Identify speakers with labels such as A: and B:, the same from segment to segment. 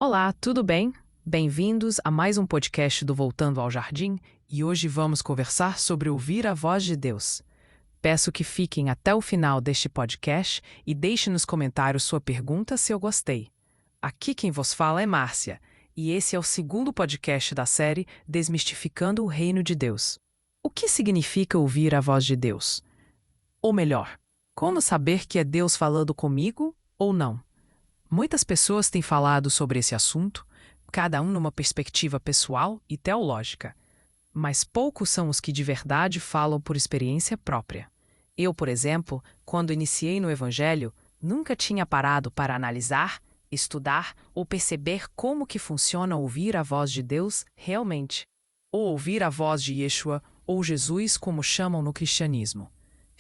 A: Olá, tudo bem? Bem-vindos a mais um podcast do Voltando ao Jardim e hoje vamos conversar sobre ouvir a voz de Deus. Peço que fiquem até o final deste podcast e deixe nos comentários sua pergunta se eu gostei. Aqui quem vos fala é Márcia e esse é o segundo podcast da série Desmistificando o Reino de Deus. O que significa ouvir a voz de Deus? Ou melhor, como saber que é Deus falando comigo ou não? Muitas pessoas têm falado sobre esse assunto, cada um numa perspectiva pessoal e teológica, mas poucos são os que de verdade falam por experiência própria. Eu, por exemplo, quando iniciei no Evangelho, nunca tinha parado para analisar, estudar ou perceber como que funciona ouvir a voz de Deus realmente, ou ouvir a voz de Yeshua ou Jesus, como chamam no cristianismo.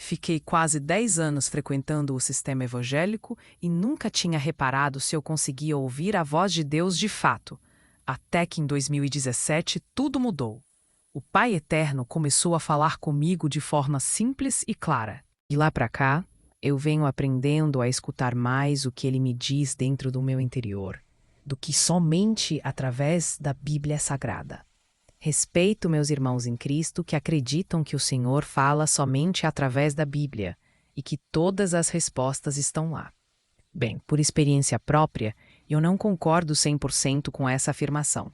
A: Fiquei quase 10 anos frequentando o sistema evangélico e nunca tinha reparado se eu conseguia ouvir a voz de Deus de fato. Até que em 2017 tudo mudou. O Pai Eterno começou a falar comigo de forma simples e clara. E lá para cá, eu venho aprendendo a escutar mais o que Ele me diz dentro do meu interior, do que somente através da Bíblia Sagrada. Respeito meus irmãos em Cristo que acreditam que o Senhor fala somente através da Bíblia e que todas as respostas estão lá. Bem, por experiência própria, eu não concordo 100% com essa afirmação.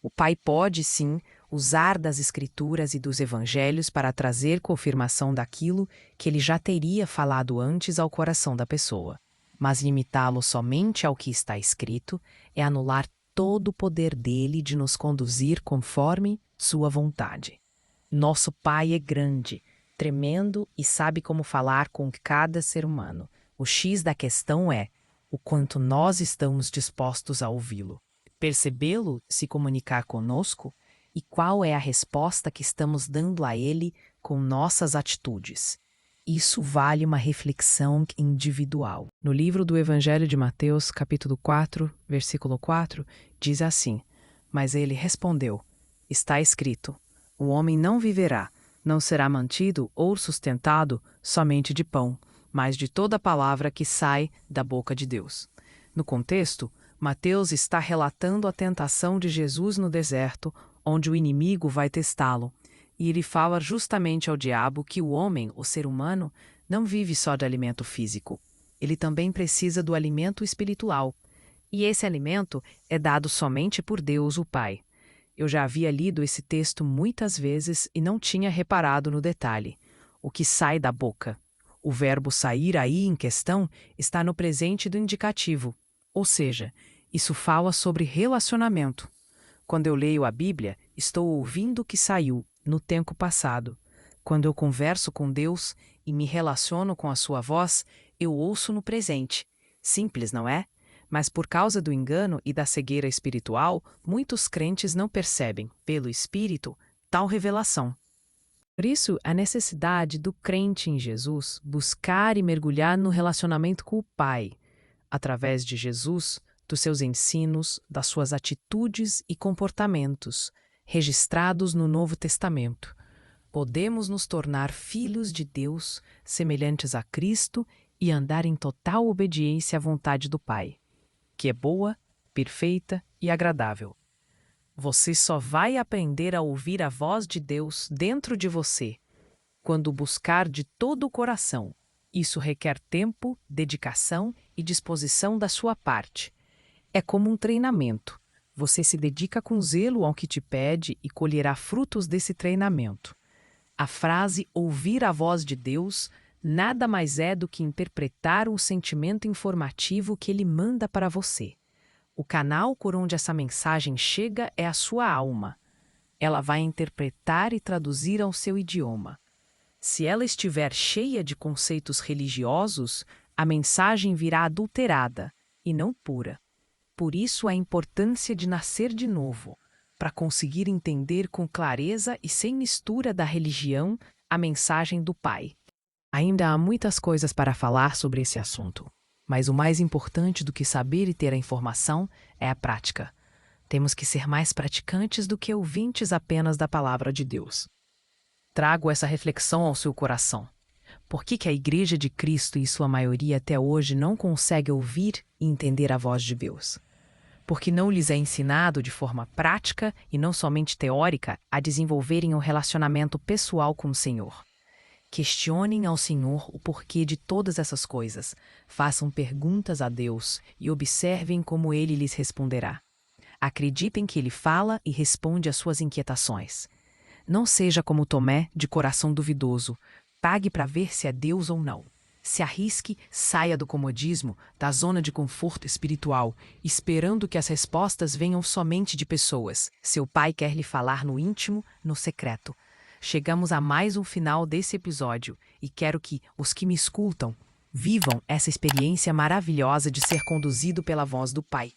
A: O Pai pode, sim, usar das Escrituras e dos Evangelhos para trazer confirmação daquilo que ele já teria falado antes ao coração da pessoa. Mas limitá-lo somente ao que está escrito é anular todo o poder dele de nos conduzir conforme sua vontade. Nosso Pai é grande, tremendo e sabe como falar com cada ser humano. O X da questão é o quanto nós estamos dispostos a ouvi-lo, percebê-lo se comunicar conosco e qual é a resposta que estamos dando a ele com nossas atitudes. Isso vale uma reflexão individual. No livro do Evangelho de Mateus, capítulo 4, versículo 4, diz assim: Mas ele respondeu: Está escrito, o homem não viverá, não será mantido ou sustentado somente de pão, mas de toda palavra que sai da boca de Deus. No contexto, Mateus está relatando a tentação de Jesus no deserto, onde o inimigo vai testá-lo. E ele fala justamente ao diabo que o homem, o ser humano, não vive só de alimento físico. Ele também precisa do alimento espiritual. E esse alimento é dado somente por Deus, o Pai. Eu já havia lido esse texto muitas vezes e não tinha reparado no detalhe. O que sai da boca. O verbo sair aí em questão está no presente do indicativo. Ou seja, isso fala sobre relacionamento. Quando eu leio a Bíblia, estou ouvindo o que saiu no tempo passado. Quando eu converso com Deus e me relaciono com a sua voz, eu ouço no presente. Simples, não é? Mas por causa do engano e da cegueira espiritual, muitos crentes não percebem, pelo Espírito, tal revelação. Por isso, a necessidade do crente em Jesus buscar e mergulhar no relacionamento com o Pai, através de Jesus, dos seus ensinos, das suas atitudes e comportamentos, registrados no Novo Testamento. Podemos nos tornar filhos de Deus, semelhantes a Cristo e andar em total obediência à vontade do Pai, que é boa, perfeita e agradável. Você só vai aprender a ouvir a voz de Deus dentro de você quando buscar de todo o coração. Isso requer tempo, dedicação e disposição da sua parte. É como um treinamento. Você se dedica com zelo ao que te pede e colherá frutos desse treinamento. A frase ouvir a voz de Deus nada mais é do que interpretar um sentimento informativo que ele manda para você. O canal por onde essa mensagem chega é a sua alma. Ela vai interpretar e traduzir ao seu idioma. Se ela estiver cheia de conceitos religiosos, a mensagem virá adulterada e não pura. Por isso a importância de nascer de novo, para conseguir entender com clareza e sem mistura da religião a mensagem do Pai. Ainda há muitas coisas para falar sobre esse assunto, mas o mais importante do que saber e ter a informação é a prática. Temos que ser mais praticantes do que ouvintes apenas da palavra de Deus. Trago essa reflexão ao seu coração. Por que a Igreja de Cristo e sua maioria até hoje não consegue ouvir e entender a voz de Deus? porque não lhes é ensinado de forma prática e não somente teórica a desenvolverem um relacionamento pessoal com o Senhor. Questionem ao Senhor o porquê de todas essas coisas, façam perguntas a Deus e observem como Ele lhes responderá. Acreditem que Ele fala e responde às suas inquietações. Não seja como Tomé, de coração duvidoso. Pague para ver se é Deus ou não. Se arrisque, saia do comodismo, da zona de conforto espiritual, esperando que as respostas venham somente de pessoas. Seu pai quer lhe falar no íntimo, no secreto. Chegamos a mais um final desse episódio e quero que os que me escutam vivam essa experiência maravilhosa de ser conduzido pela voz do Pai.